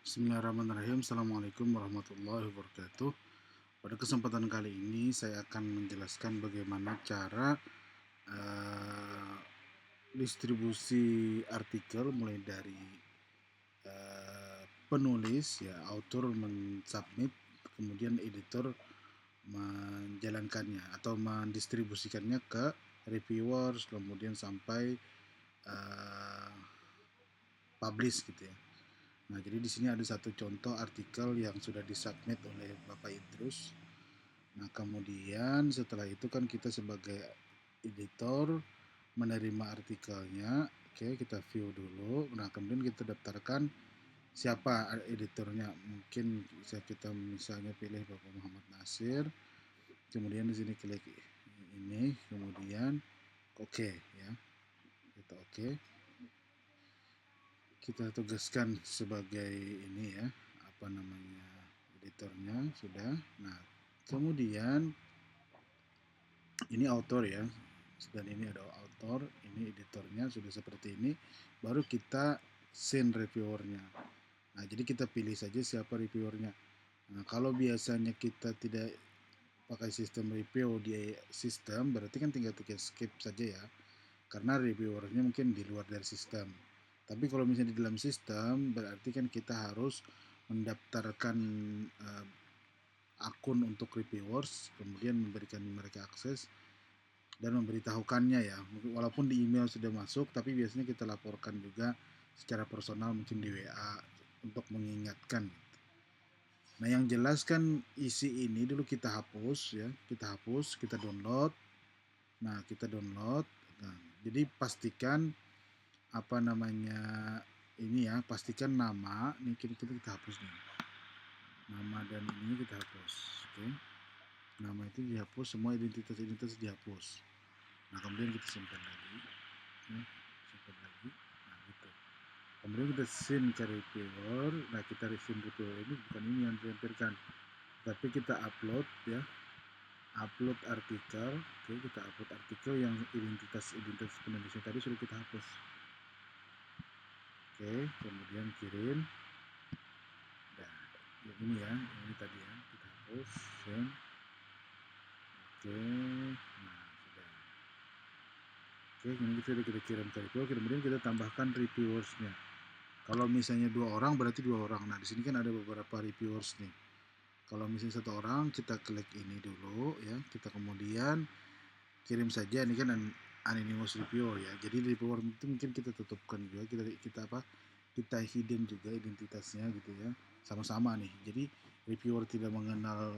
Bismillahirrahmanirrahim. Assalamualaikum warahmatullahi wabarakatuh. Pada kesempatan kali ini saya akan menjelaskan bagaimana cara uh, distribusi artikel mulai dari penulis ya, author mensubmit, kemudian editor menjalankannya atau mendistribusikannya ke reviewers, kemudian sampai uh, publish gitu ya. Nah, jadi di sini ada satu contoh artikel yang sudah disubmit oleh Bapak Idrus. Nah, kemudian setelah itu kan kita sebagai editor menerima artikelnya. Oke, kita view dulu. Nah, kemudian kita daftarkan siapa editornya. Mungkin bisa kita misalnya pilih Bapak Muhammad Nasir. Kemudian di sini klik ini, kemudian oke ya. Kita oke. Kita tugaskan sebagai ini ya, apa namanya, editornya sudah. Nah, kemudian ini author ya, dan ini ada author, ini editornya sudah seperti ini. Baru kita send reviewernya. Nah, jadi kita pilih saja siapa reviewernya. Nah, kalau biasanya kita tidak pakai sistem review di sistem, berarti kan tinggal skip saja ya, karena reviewernya mungkin di luar dari sistem. Tapi kalau misalnya di dalam sistem, berarti kan kita harus mendaftarkan uh, akun untuk reviewers, kemudian memberikan mereka akses dan memberitahukannya ya. Walaupun di email sudah masuk, tapi biasanya kita laporkan juga secara personal, mungkin di WA untuk mengingatkan. Nah, yang jelas kan isi ini dulu kita hapus ya, kita download. Nah, kita download. Nah, jadi pastikan apa namanya ini ya, pastikan nama ini kita hapus nih, nama dan ini kita hapus. Oke, nama itu dihapus, semua identitas dihapus. Nah, kemudian kita simpan lagi ya, simpan lagi. Nah, gitu. Kemudian kita send ke reviewer. Nah, kita send reviewer ini bukan ini yang dilampirkan, tapi kita upload ya, upload artikel. Oke, kita upload artikel yang identitas penulisnya tadi sudah kita hapus. Oke, kemudian kirim. Nah, ini ya, ini tadi ya, kita hapus, send. Oke, nah sudah. Oke, ini kita kirim ke reviewer, kemudian kita tambahkan reviewersnya. Kalau misalnya 2 orang berarti 2 orang. Nah, di sini kan ada beberapa reviewers nih. Kalau misalnya 1 orang, kita klik ini dulu ya, kita kemudian kirim saja. Ini kan anonymous reviewer ya. Jadi reviewer itu mungkin kita tutupkan juga, kita hidden juga identitasnya gitu ya. Sama-sama nih. Jadi reviewer tidak mengenal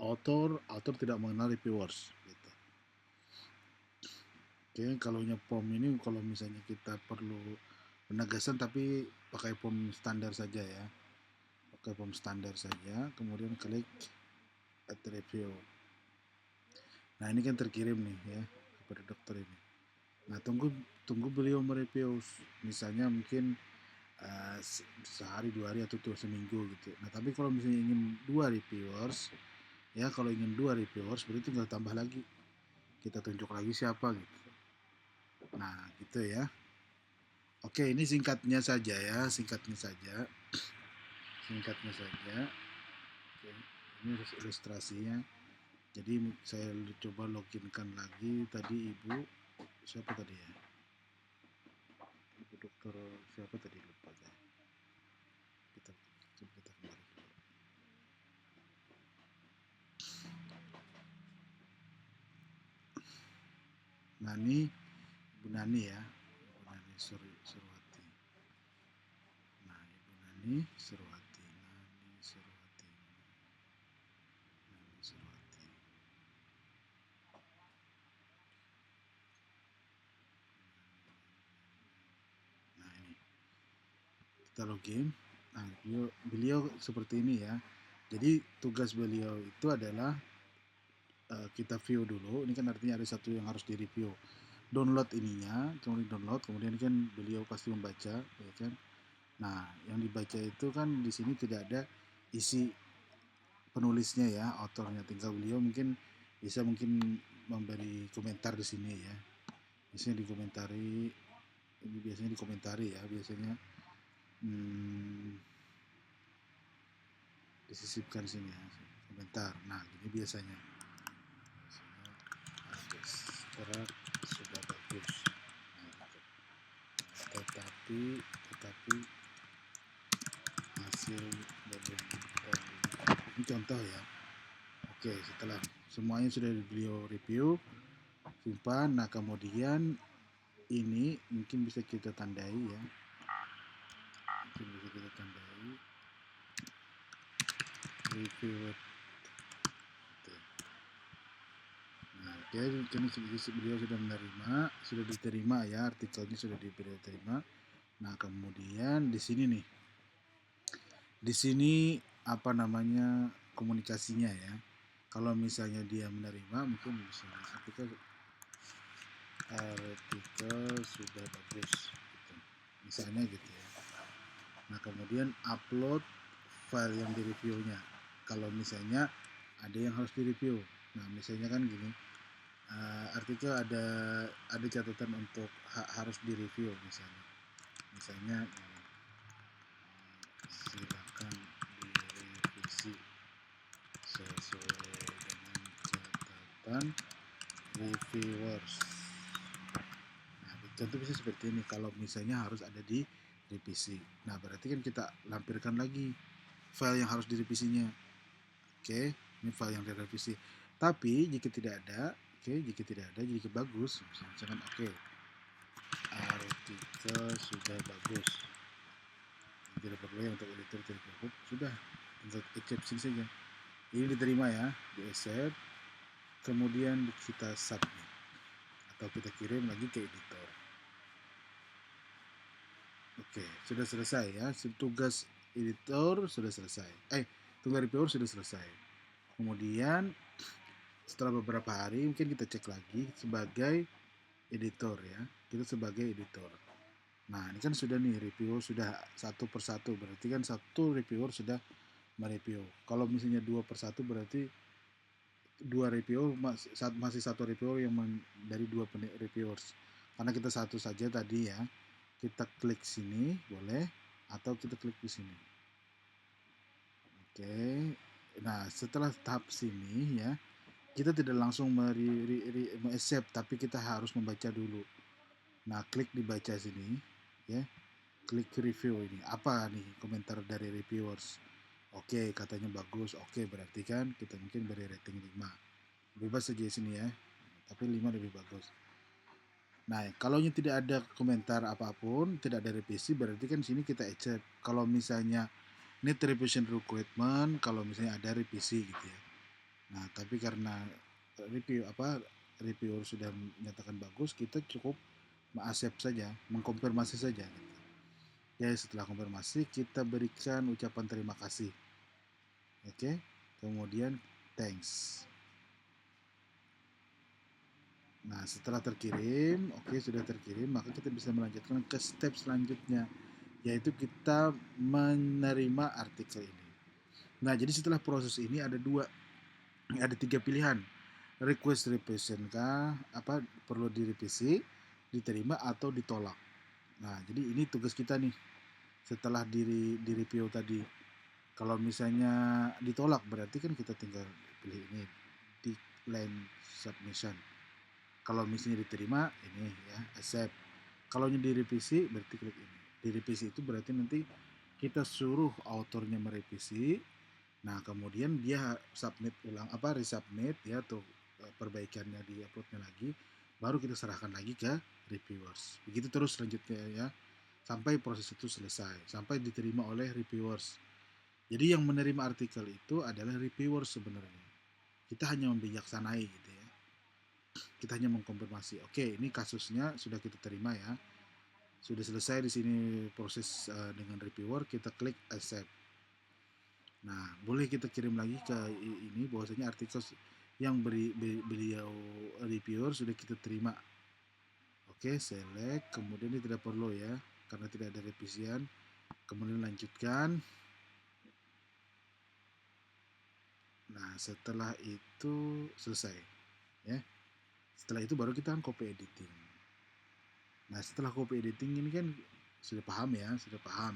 author tidak mengenal reviewers gitu. Oke, kalau form ini kalau misalnya kita perlu penegasan, tapi pakai form standar saja ya. Pakai form standar saja, kemudian klik add review. Nah, ini kan terkirim nih ya kepada dokter ini. Nah, tunggu beliau mereview, misalnya mungkin sehari 2 hari atau seminggu gitu. Nah, tapi kalau misalnya ingin 2 reviewers ya, kalau ingin 2 reviewers berarti tinggal tambah lagi, kita tunjuk lagi siapa gitu. Nah, gitu ya. Oke, ini singkatnya saja ya, singkatnya saja. Oke, ini ilustrasinya. Jadi saya coba loginkan lagi. Tadi ibu siapa tadi ya, ibu dokter siapa tadi, lupa saya. Kita coba kita kembali dulu. Nani, Ibu Nani ya, Ibu Nani Surwati. Nah, Ibu Nani Surwati, Nani Surwati, Nani Surwati. Nah, ini kita login. Nah, beliau seperti ini ya. Jadi tugas beliau itu adalah kita view dulu. Ini kan artinya ada satu yang harus direview. Download ininya, kemudian kan beliau pasti membaca, ya kan. Nah, yang dibaca itu kan di sini tidak ada isi penulisnya ya, autornya. Tinggal beliau mungkin bisa memberi komentar di sini ya. Biasanya dikomentari, ini biasanya dikomentari ya, biasanya. Hmm, disisipkan sini ya, komentar. Nah, ini biasanya gerak sudah bagus. Nah, gitu. Tetapi hasil belum. Ini contoh ya. Oke, setelah semuanya sudah beliau review, simpan. Nah, kemudian ini mungkin bisa kita tandai ya. Mungkin bisa kita tandai review. Nah, oke, ini beliau sudah menerima, sudah diterima ya, artikelnya sudah diterima. Nah, kemudian di sini nih, di sini apa namanya komunikasinya ya. Kalau misalnya dia menerima, mungkin misalnya artikel sudah bagus, gitu. Misalnya gitu ya. Nah, kemudian upload file yang direviewnya. Kalau misalnya ada yang harus direview. Nah, misalnya kan gini, artikel ada catatan untuk harus direview misalnya silakan direvisi sesuai dengan catatan reviewers. Nah, contoh bisa seperti ini kalau misalnya harus ada di revisi. Nah, berarti kan kita lampirkan lagi file yang harus direvisinya. Oke, ini file yang direvisi. Tapi jika tidak ada, jika bagus, misalkan oke, artikel sudah bagus. Tidak perlu ya untuk editor tidak cukup, sudah untuk exception saja. Ini diterima ya, di accept, kemudian kita submit atau kita kirim lagi ke editor. Oke, sudah selesai ya, tugas editor sudah selesai. Tugas reviewer sudah selesai. Kemudian setelah beberapa hari mungkin kita cek lagi sebagai editor ya, kita sebagai editor. Nah, ini kan sudah nih review sudah satu persatu, berarti kan satu reviewer sudah mereview. Kalau misalnya 2/1 berarti 2 reviewer masih satu reviewer yang dari 2 reviewers. Karena kita satu saja tadi ya. Kita klik sini boleh atau kita klik di sini. Oke. Nah, setelah tahap sini ya, kita tidak langsung accept tapi kita harus membaca dulu. Nah, klik dibaca sini ya. Klik review ini. Apa nih komentar dari reviewers? Oke, katanya bagus. Oke, berarti kan kita mungkin beri rating 5. Bebas saja sini ya. Tapi 5 lebih bagus. Nah, kalau tidak ada komentar apapun, tidak ada revisi, berarti kan sini kita accept. Kalau misalnya need revision requirement, kalau misalnya ada revisi gitu ya. Nah, tapi karena reviewer sudah menyatakan bagus, kita cukup accept saja, mengkonfirmasi saja gitu. Ya, setelah konfirmasi kita berikan ucapan terima kasih. Oke, kemudian thanks. Nah, setelah terkirim, sudah terkirim, maka kita bisa melanjutkan ke step selanjutnya, yaitu kita menerima artikel ini. Nah, jadi setelah proses ini ada 3 pilihan. Request revision kah, perlu direvisi, diterima atau ditolak. Nah, jadi ini tugas kita nih. Setelah di review tadi, kalau misalnya ditolak berarti kan kita tinggal pilih ini, decline submission. Kalau misalnya diterima ini ya, accept. Kalau direvisi berarti klik ini. Direvisi itu berarti nanti kita suruh autornya merevisi. Nah, kemudian dia submit ulang resubmit ya, tuh perbaikannya di uploadnya lagi, baru kita serahkan lagi ke reviewers. Begitu terus selanjutnya ya, sampai proses itu selesai, sampai diterima oleh reviewers. Jadi yang menerima artikel itu adalah reviewers sebenarnya. Kita hanya membijaksanai gitu ya. Kita hanya mengkonfirmasi, oke, ini kasusnya sudah kita terima ya. Sudah selesai di sini proses dengan reviewer, kita klik accept. Nah, boleh kita kirim lagi ke ini bahwasanya artikel yang beliau reviewer sudah kita terima. Oke, select, kemudian ini tidak perlu ya, karena tidak ada revisian. Kemudian lanjutkan. Nah, setelah itu selesai ya. Setelah itu baru kita copy editing. Nah, setelah copy editing ini kan sudah paham ya, sudah paham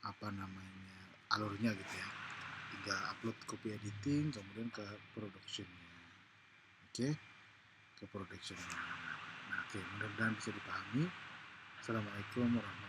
apa namanya alurnya gitu ya. tinggal upload copy editing, kemudian ke productionnya. Oke, ke productionnya. Nah, oke, mudah-mudahan bisa dipahami. Assalamualaikum warahmatullahi wabarakatuh.